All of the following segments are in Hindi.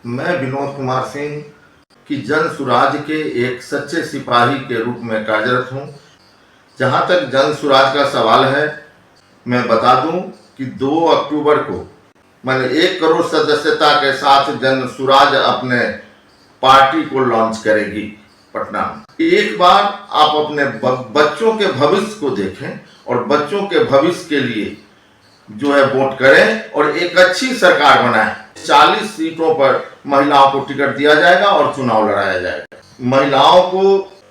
मैं विनोद कुमार सिंह की जन सुराज के एक सच्चे सिपाही के रूप में कार्यरत हूं। जहां तक जन सुराज का सवाल है, मैं बता दूं कि 2 अक्टूबर को मैंने 1 करोड़ सदस्यता के साथ जन सुराज अपने पार्टी को लॉन्च करेगी पटना में। एक बार आप अपने बच्चों के भविष्य को देखें और बच्चों के भविष्य के लिए जो है वोट करें और एक अच्छी सरकार बनाएं। 40 सीटों पर महिलाओं को टिकट दिया जाएगा और चुनाव लड़ाया जाएगा। महिलाओं को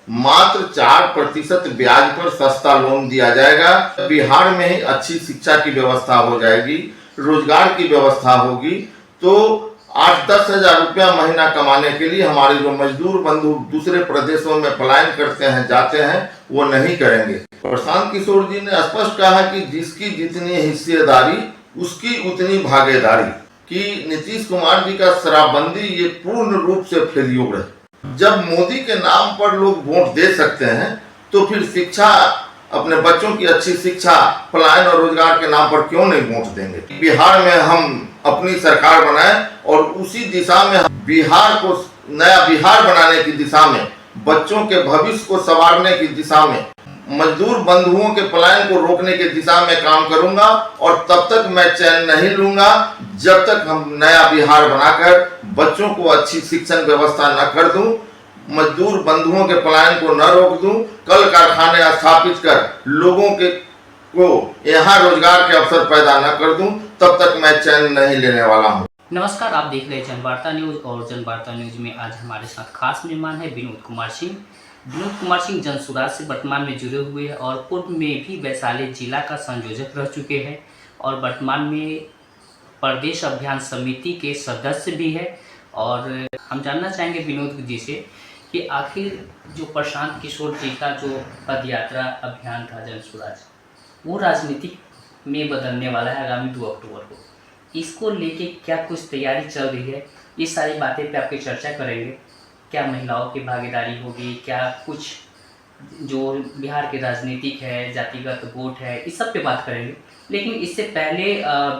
मात्र 4% ब्याज पर सस्ता लोन दिया जाएगा। बिहार में ही अच्छी शिक्षा की व्यवस्था हो जाएगी, रोजगार की व्यवस्था होगी। तो 8-10 हजार रुपया महीना कमाने के लिए हमारे जो मजदूर बंधु दूसरे प्रदेशों में पलायन करते हैं, जाते हैं, वो नहीं करेंगे। प्रशांत किशोर जी ने स्पष्ट कहा कि जिसकी जितनी हिस्सेदारी उसकी उतनी भागीदारी। कि नीतीश कुमार जी का शराबबंदी ये पूर्ण रूप से फेल्योर है। जब मोदी के नाम पर लोग वोट दे सकते हैं तो फिर शिक्षा, अपने बच्चों की अच्छी शिक्षा, पलायन और रोजगार के नाम पर क्यों नहीं वोट देंगे। बिहार में हम अपनी सरकार बनाएं और उसी दिशा में बिहार को नया बिहार बनाने की दिशा में, बच्चों के भविष्य को संवारने की दिशा में, मजदूर बंधुओं के पलायन को रोकने की दिशा में काम करूंगा। और तब तक मैं चैन नहीं लूंगा जब तक हम नया बिहार बनाकर बच्चों को अच्छी शिक्षण व्यवस्था न कर दूं, मजदूर बंधुओं के पलायन को न रोक दूं, कल कारखाने स्थापित कर लोगों को यहाँ रोजगार के अवसर पैदा न कर दूं, तब तक मैं चैन नहीं लेने वाला हूँ। नमस्कार, आप देख रहे हैं जनवार्ता न्यूज और जनवार्ता न्यूज में आज हमारे साथ खास मेहमान है विनोद कुमार सिंह। विनोद कुमार सिंह जन सुराज से वर्तमान में जुड़े हुए हैं और पूर्व में भी वैशाली जिला का संयोजक रह चुके हैं और वर्तमान में प्रदेश अभियान समिति के सदस्य भी है। और हम जानना चाहेंगे विनोद जी से कि आखिर जो प्रशांत किशोर जी का जो पदयात्रा अभियान था जन सुराज, वो राजनीतिक में बदलने वाला है आगामी 2 अक्टूबर को। इसको लेके क्या कुछ तैयारी चल रही है? ये सारी बातें पे आपकी चर्चा करेंगे। क्या महिलाओं की भागीदारी होगी, क्या कुछ जो बिहार के राजनीतिक है, जातिगत वोट है, इस सब पे बात करेंगे। लेकिन इससे पहले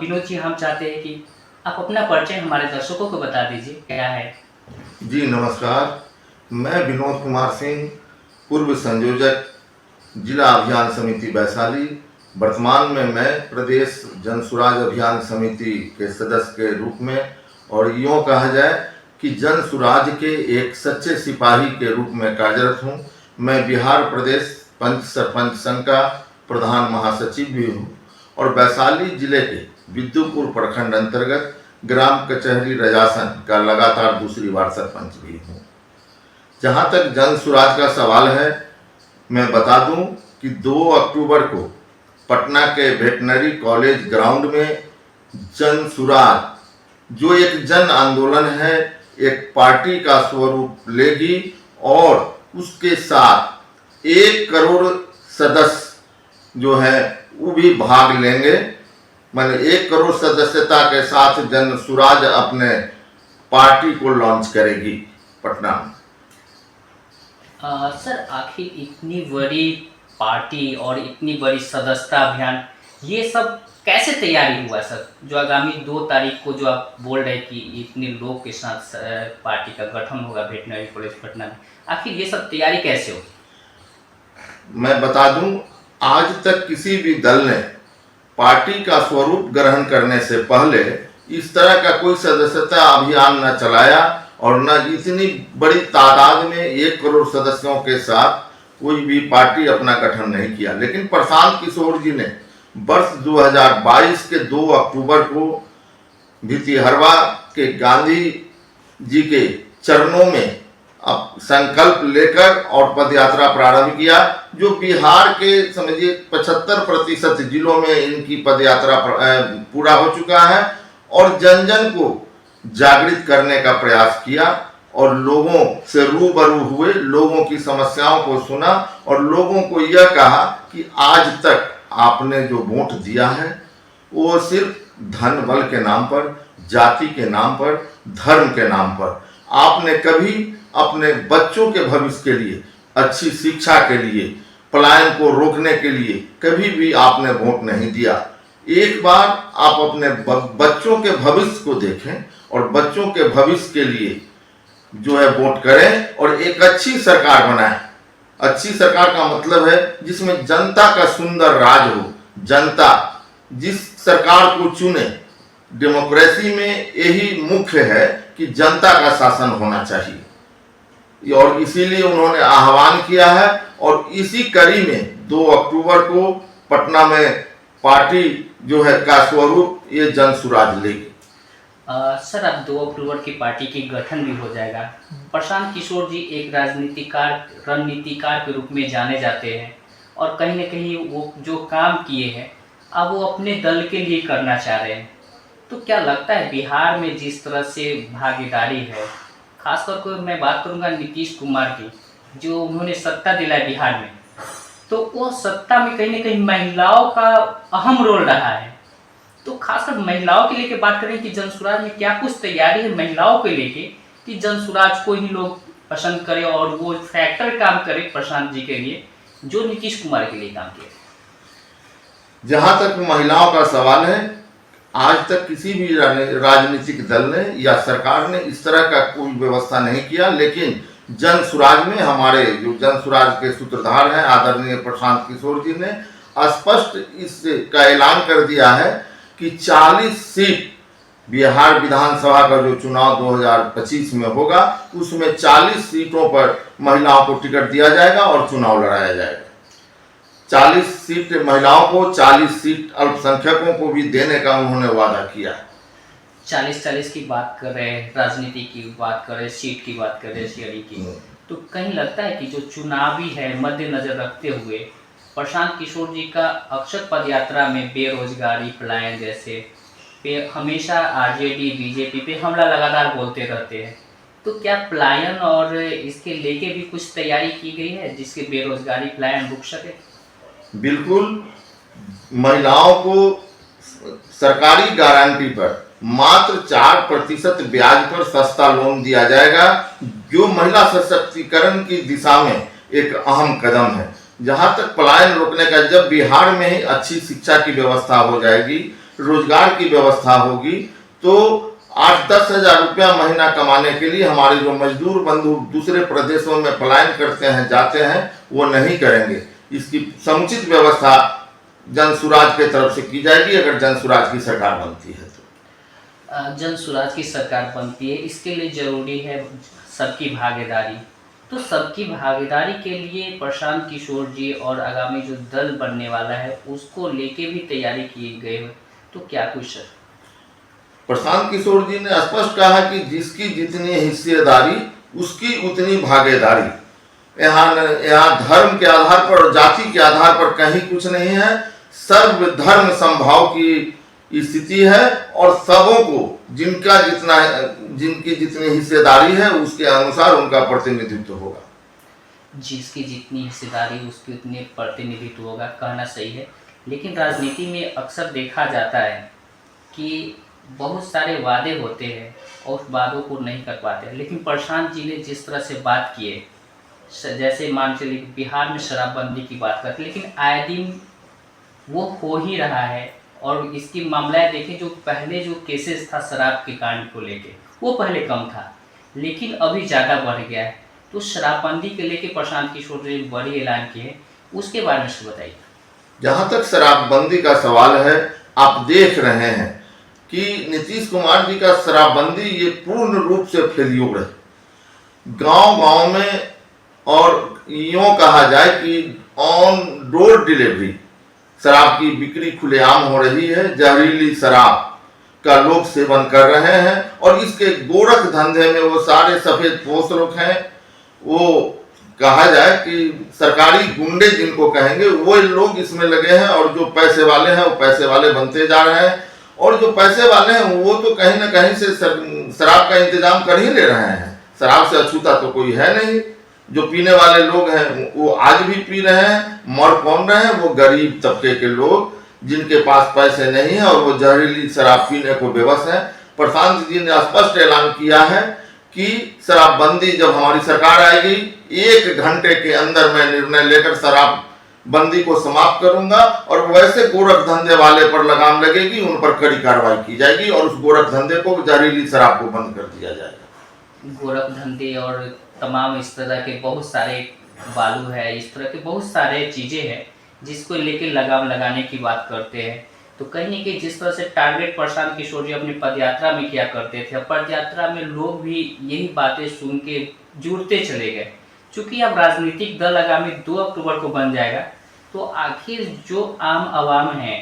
विनोद जी, हम चाहते हैं कि आप अपना परिचय हमारे दर्शकों को बता दीजिए, क्या है? जी नमस्कार, मैं विनोद कुमार सिंह, पूर्व संयोजक जिला अभियान समिति वैशाली। वर्तमान में मैं प्रदेश जन सुराज अभियान समिति के सदस्य के रूप में, और यूँ कहा जाए कि जन सुराज के एक सच्चे सिपाही के रूप में कार्यरत हूँ। मैं बिहार प्रदेश पंच सरपंच संघ का प्रधान महासचिव भी हूँ और वैशाली जिले के विद्युपुर प्रखंड अंतर्गत ग्राम कचहरी रजासन का लगातार दूसरी बार सरपंच भी हूँ। जहाँ तक जन सुराज का सवाल है, मैं बता दूं कि 2 अक्टूबर को पटना के वेटनरी कॉलेज ग्राउंड में जन सुराज जो एक जन आंदोलन है, एक पार्टी का स्वरूप लेगी और उसके साथ 1 करोड़ सदस्य जो है वो भी भाग लेंगे। मैंने 1 करोड़ सदस्यता के साथ जन सुराज अपने पार्टी को लॉन्च करेगी पटना में। सर, आखिर इतनी बड़ी पार्टी और इतनी बड़ी सदस्यता अभियान, ये सब कैसे तैयारी हुआ सर? जो आगामी 2 तारीख को जो आप बोल रहे हैं कि इतने लोग के साथ पार्टी का गठन होगा वेटनरी कॉलेज पटना में, आखिर ये सब तैयारी कैसे हो? मैं बता दूं, आज तक किसी भी दल ने पार्टी का स्वरूप ग्रहण करने से पहले इस तरह का कोई सदस्यता अभियान न चलाया और न इतनी बड़ी तादाद में 1 करोड़ सदस्यों के साथ कोई भी पार्टी अपना गठन नहीं किया। लेकिन प्रशांत किशोर जी ने वर्ष 2022 के 2 अक्टूबर को भितिहरवा के गांधी जी के चरणों में अब संकल्प लेकर और पदयात्रा प्रारंभ किया, जो बिहार के समझिए 75% जिलों में इनकी पदयात्रा पूरा हो चुका है। और जन जन को जागृत करने का प्रयास किया और लोगों से रूबरू हुए, लोगों की समस्याओं को सुना और लोगों को यह कहा कि आज तक आपने जो वोट दिया है वो सिर्फ धन बल के नाम पर, जाति के नाम पर, धर्म के नाम पर, आपने कभी अपने बच्चों के भविष्य के लिए, अच्छी शिक्षा के लिए, पलायन को रोकने के लिए कभी भी आपने वोट नहीं दिया। एक बार आप अपने बच्चों के भविष्य को देखें और बच्चों के भविष्य के लिए जो है वोट करें और एक अच्छी सरकार बनाएं। अच्छी सरकार का मतलब है जिसमें जनता का सुंदर राज हो। जनता जिस सरकार को चुने, डेमोक्रेसी में यही मुख्य है कि जनता का शासन होना चाहिए और इसीलिए उन्होंने आह्वान किया है। और इसी कड़ी में 2 अक्टूबर को पटना में पार्टी जो है का स्वरूप ये जन सुराज लेगी। सर, अब 2 अक्टूबर की पार्टी की गठन भी हो जाएगा। प्रशांत किशोर जी एक रणनीतिकार के रूप में जाने जाते हैं और कहीं न कहीं वो जो काम किए हैं अब वो अपने दल के लिए करना चाह रहे हैं। तो क्या लगता है बिहार में जिस तरह से भागीदारी है, खासतौर पर मैं बात करूंगा नीतीश कुमार की, जो उन्होंने सत्ता दिलाई बिहार में, तो वो सत्ता में कहीं न कहीं महिलाओं का अहम रोल रहा है। तो खासकर महिलाओं के लेके बात करें कि जनसुराज में क्या कुछ तैयारी है महिलाओं के लेके कि जनसुराज को ही लोग पसंद करें और वो फैक्टर काम करे प्रशांत जी के लिए जो नीतीश कुमार के लिए काम किया। जहां तक महिलाओं का सवाल है, आज तक किसी भी राजनीतिक दल ने या सरकार ने इस तरह का कोई व्यवस्था नहीं किया, लेकिन जन सुराज में हमारे जो जन सुराज के सूत्रधार हैं आदरणीय प्रशांत किशोर जी ने स्पष्ट इसका ऐलान कर दिया है कि 40 सीट बिहार विधानसभा का जो चुनाव 2025 में होगा उसमें 40 सीटों पर महिलाओं को टिकट दिया जाएगा और चुनाव लड़ाया जाएगा। 40 सीट महिलाओं को, 40 सीट अल्पसंख्यकों को भी देने का उन्होंने वादा किया है। 40-40 की बात कर रहे हैं, राजनीति की बात कर रहे हैं, सीट की बात कर रहे हैं, शेयरिंग की, तो कहीं लगता है कि जो चुनावी है मद्देनजर रखते हुए प्रशांत किशोर जी का अक्षर पद यात्रा में बेरोजगारी, पलायन जैसे पे हमेशा आरजेडी बीजेपी पे हमला लगातार बोलते रहते हैं, तो क्या पलायन और इसके लेके भी कुछ तैयारी की गई है जिसके बेरोजगारी पलायन रुक सके? बिल्कुल, महिलाओं को सरकारी गारंटी पर मात्र 4% ब्याज पर सस्ता लोन दिया जाएगा, जो महिला सशक्तिकरण की दिशा में एक अहम कदम है। जहां तक पलायन रोकने का, जब बिहार में ही अच्छी शिक्षा की व्यवस्था हो जाएगी, रोजगार की व्यवस्था होगी, तो 8-10 हजार रुपया महीना कमाने के लिए हमारे जो मजदूर बंधु दूसरे प्रदेशों में पलायन करते हैं, जाते हैं, वो नहीं करेंगे। इसकी समुचित व्यवस्था जनसुराज के तरफ से की जाएगी अगर जनसुराज की सरकार बनती है तो। जनसुराज की सरकार बनती है, इसके लिए जरूरी है सबकी भागीदारी। तो सबकी भागीदारी के लिए प्रशांत किशोर जी और आगामी जो दल बनने वाला है उसको लेके भी तैयारी की गई है, तो क्या कुछ है? प्रशांत किशोर जी ने स्पष्ट कहा कि जिसकी जितनी हिस्सेदारी उसकी उतनी भागीदारी। यहाँ धर्म के आधार पर और जाति के आधार पर कहीं कुछ नहीं है, सर्वधर्म समभाव की स्थिति है और सबों को जिनकी जितनी हिस्सेदारी है उसके अनुसार उनका प्रतिनिधित्व होगा। जिसकी जितनी हिस्सेदारी उसकी उतनी प्रतिनिधित्व होगा, कहना सही है। लेकिन राजनीति में अक्सर देखा जाता है कि बहुत सारे वादे होते हैं और उस वादों को नहीं कर पाते। लेकिन प्रशांत जी ने जिस तरह से बात की है, जैसे मान चलिए बिहार में शराबबंदी की बात करते, लेकिन आए दिन वो हो ही रहा है। और इसकी मामला देखें, जो पहले जो केसेस था शराब के कांड को लेके, वो पहले कम था लेकिन अभी ज़्यादा बढ़ गया है। तो शराबबंदी के लेके प्रशांत किशोर ने बड़ी ऐलान की है, उसके बारे में से बताइए। जहाँ तक शराबबंदी का सवाल है, आप देख रहे हैं कि नीतीश कुमार जी का शराबबंदी ये पूर्ण रूप से फेल्योर है। गांव-गांव में, और यूँ कहा जाए कि ऑन डोर डिलीवरी शराब की बिक्री खुलेआम हो रही है। जहरीली शराब का लोग सेवन कर रहे हैं और इसके गोरख धंधे में वो सारे सफेद पोश लोग हैं। वो कहा जाए कि सरकारी गुंडे जिनको कहेंगे वो लोग इसमें लगे हैं और जो पैसे वाले हैं वो पैसे वाले बनते जा रहे हैं। और जो पैसे वाले हैं वो तो कहीं ना कहीं से शराब का इंतजाम कर ही ले रहे हैं। शराब से अछूता तो कोई है नहीं। जो पीने वाले लोग हैं वो आज भी पी रहे हैं। मर कौन रहे हैं? वो गरीब तबके के लोग जिनके पास पैसे नहीं है और वो जहरीली शराब पीने को बेबस है। प्रशांत जी ने स्पष्ट ऐलान किया है कि शराबबंदी जब हमारी सरकार आएगी, 1 घंटे के अंदर मैं निर्णय लेकर शराब बंदी को समाप्त करूंगा और वैसे गोरख धंधे वाले पर लगाम लगेगी, उन पर कड़ी कार्रवाई की जाएगी और उस गोरख धंधे को, जहरीली शराब को बंद कर दिया जाएगा। गोरख धंधे और तमाम इस तरह के बहुत सारे बालू है, इस तरह के बहुत सारे चीज़ें हैं जिसको लेके लगाम लगाने की बात करते हैं। तो कहीं न कहीं जिस तरह से टारगेट प्रशांत किशोर जी अपनी पदयात्रा में किया करते थे, पदयात्रा में लोग भी यही बातें सुन के जुड़ते चले गए। चूँकि अब राजनीतिक दल आगामी 2 अक्टूबर को बन जाएगा, तो आखिर जो आम आवाम है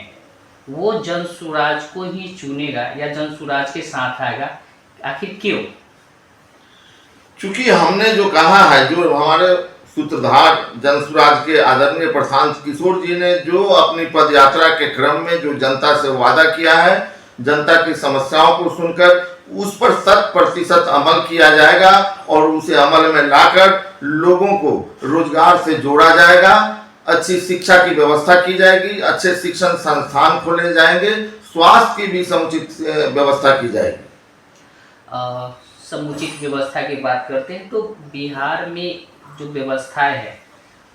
वो जनसुराज को ही चुनेगा या जनसुराज के साथ आएगा, आखिर क्यों? चूंकि हमने जो कहा है, जो हमारे सूत्रधार जनसुराज के आदरणीय प्रशांत किशोर जी ने जो अपनी पदयात्रा के क्रम में जो जनता से वादा किया है, जनता की समस्याओं को सुनकर उस पर 100% अमल किया जाएगा और उसे अमल में लाकर लोगों को रोजगार से जोड़ा जाएगा, अच्छी शिक्षा की व्यवस्था की जाएगी, अच्छे शिक्षण संस्थान खोले जाएंगे, स्वास्थ्य की भी समुचित व्यवस्था की जाएगी। समुचित व्यवस्था की बात करते हैं तो बिहार में जो व्यवस्थाएं है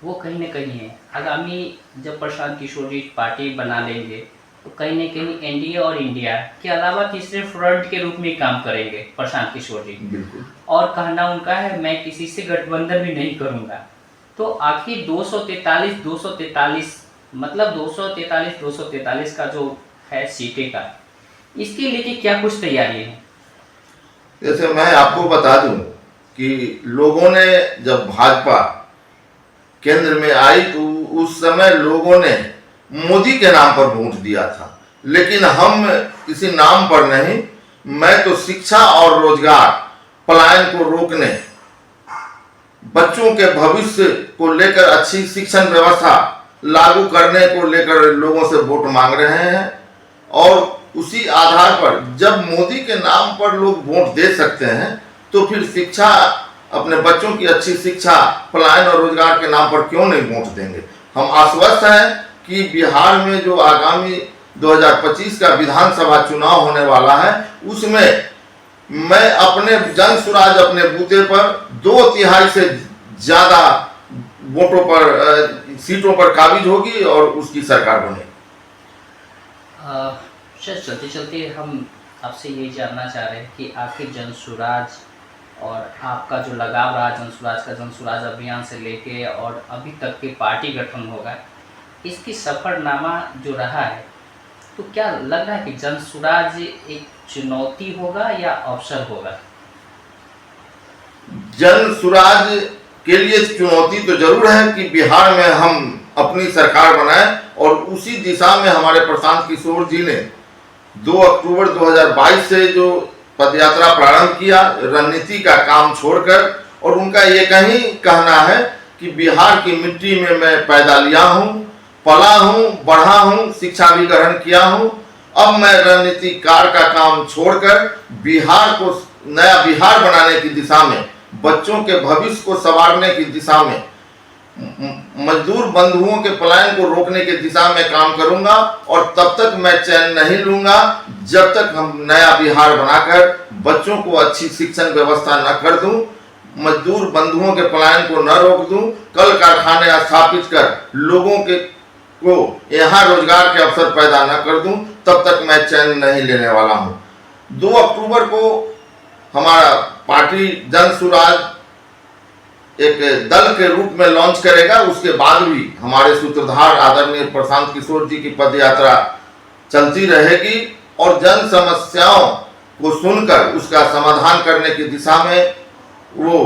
वो कहीं न कहीं है। आगामी जब प्रशांत किशोर जी पार्टी बना लेंगे तो कहीं न कहीं एनडीए और इंडिया के अलावा तीसरे फ्रंट के रूप में काम करेंगे प्रशांत किशोर जी। बिल्कुल। और कहना उनका है मैं किसी से गठबंधन भी नहीं करूंगा। तो आखिर 243 मतलब 243 का जो है सीटें का, इसके लेके क्या कुछ तैयारी है? जैसे मैं आपको बता दूं कि लोगों ने जब भाजपा केंद्र में आई तो उस समय लोगों ने मोदी के नाम पर वोट दिया था, लेकिन हम किसी नाम पर नहीं, मैं तो शिक्षा और रोजगार, पलायन को रोकने, बच्चों के भविष्य को लेकर अच्छी शिक्षण व्यवस्था लागू करने को लेकर लोगों से वोट मांग रहे हैं। और उसी आधार पर जब मोदी के नाम पर लोग वोट दे सकते हैं तो फिर शिक्षा, अपने बच्चों की अच्छी शिक्षा, पलायन और रोजगार के नाम पर क्यों नहीं वोट देंगे। हम आश्वस्त हैं कि बिहार में जो आगामी 2025 का विधानसभा चुनाव होने वाला है उसमें मैं अपने जनसुराज अपने बूते पर 2/3 से ज्यादा वोटों पर, सीटों पर काबिज होगी और उसकी सरकार बनेगी। सर चलते चलते हम आपसे ये जानना चाह रहे हैं कि आखिर जनसुराज और आपका जो लगाव रहा जनसुराज अभियान से लेके और अभी तक के पार्टी गठन होगा, इसकी सफरनामा जो रहा है, तो क्या लग रहा है कि जनसुराज एक चुनौती होगा या अवसर होगा? जनसुराज के लिए चुनौती तो जरूर है कि बिहार में हम अपनी सरकार बनाएं और उसी दिशा में हमारे प्रशांत किशोर जी ने 2 अक्टूबर 2022 से जो पदयात्रा प्रारंभ किया, रणनीति का काम छोड़कर, और उनका ये कहीं कहना है कि बिहार की मिट्टी में मैं पैदा लिया हूँ, पला हूँ, बढ़ा हूँ, शिक्षा भी ग्रहण किया हूँ, अब मैं रणनीतिकार का काम छोड़कर बिहार को नया बिहार बनाने की दिशा में, बच्चों के भविष्य को संवारने की दिशा में, मजदूर बंधुओं के पलायन को रोकने की दिशा में काम करूंगा और तब तक मैं चैन नहीं लूंगा जब तक हम नया बिहार बनाकर बच्चों को अच्छी शिक्षण व्यवस्था न कर दूं, मजदूर बंधुओं के पलायन को न रोक दूं, कल कारखाने स्थापित कर लोगों के को यहाँ रोजगार के अवसर पैदा न कर दूं, तब तक मैं चैन नहीं लेने वाला हूं। 2 अक्टूबर को हमारा पार्टी जनसुराज एक दल के रूप में लॉन्च करेगा, उसके बाद भी हमारे सूत्रधार आदरणीय प्रशांत किशोर जी की पदयात्रा चलती रहेगी और जन समस्याओं को सुनकर उसका समाधान करने की दिशा में वो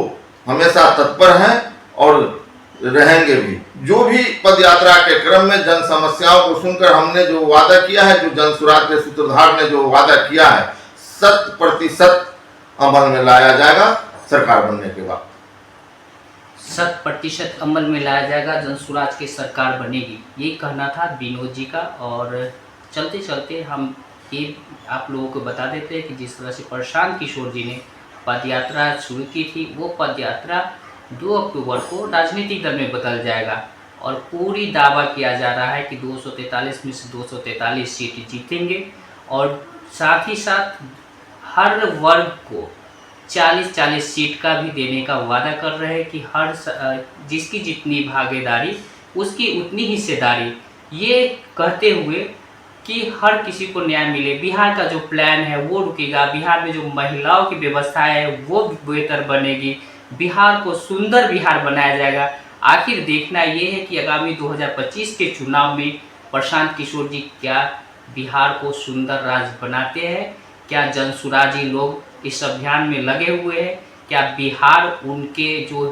हमेशा तत्पर हैं और रहेंगे भी। जो भी पदयात्रा के क्रम में जन समस्याओं को सुनकर हमने जो वादा किया है, जो जनसुराज के सूत्रधार ने जो वादा किया है, 100% अमल में लाया जाएगा सरकार बनने के बाद। 100% अमल में लाया जाएगा, जनसुराज की सरकार बनेगी, ये कहना था विनोद जी का। और चलते चलते हम ये आप लोगों को बता देते हैं कि जिस तरह से प्रशांत किशोर जी ने पदयात्रा शुरू की थी, वो पदयात्रा 2 अक्टूबर को राजनीतिक दल में बदल जाएगा और पूरी दावा किया जा रहा है कि 243 में से 243 सीट जीतेंगे और साथ ही साथ हर वर्ग को 40-40 सीट का भी देने का वादा कर रहे हैं कि हर जिसकी जितनी भागीदारी उसकी उतनी हिस्सेदारी, ये कहते हुए कि हर किसी को न्याय मिले। बिहार का जो प्लान है वो रुकेगा, बिहार में जो महिलाओं की व्यवस्था है वो बेहतर बनेगी, बिहार को सुंदर बिहार बनाया जाएगा। आखिर देखना ये है कि आगामी 2025 के चुनाव में प्रशांत किशोर जी क्या बिहार को सुंदर राज्य बनाते हैं, क्या जनसुराजी लोग इस अभियान में लगे हुए हैं, क्या बिहार उनके जो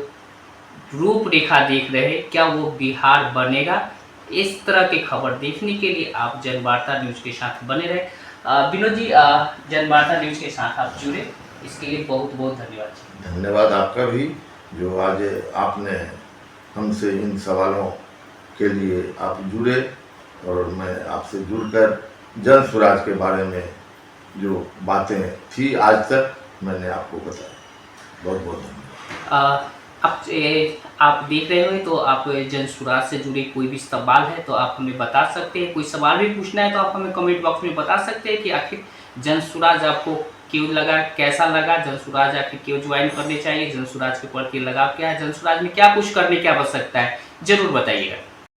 रूपरेखा देख रहे हैं क्या वो बिहार बनेगा। इस तरह की खबर देखने के लिए आप जनवार्ता न्यूज़ के साथ बने रहे। विनोद जी, जनवार्ता न्यूज़ के साथ आप जुड़े, इसके लिए बहुत बहुत धन्यवाद जी। धन्यवाद आपका भी, जो आज आपने हमसे इन सवालों के लिए आप जुड़े, और मैं आपसे जुड़कर जन स्वराज के बारे में जो बातें थी आज तक मैंने आपको बताया। बहुत बहुत धन्यवाद। आप देख रहे हो तो आप जन सुराज से जुड़े कोई भी सवाल है तो आप हमें बता सकते हैं, कोई सवाल भी पूछना है तो आप हमें कमेंट बॉक्स में बता सकते हैं कि आखिर जन सुराज आपको क्यों लगा, कैसा लगा, जन सुराज आखिर क्यों ज्वाइन करने चाहिए, जन सुराज के प्रति लगाव क्या है, जन सुराज में क्या कुछ करने की आवश्यकता है, जरूर बताइएगा।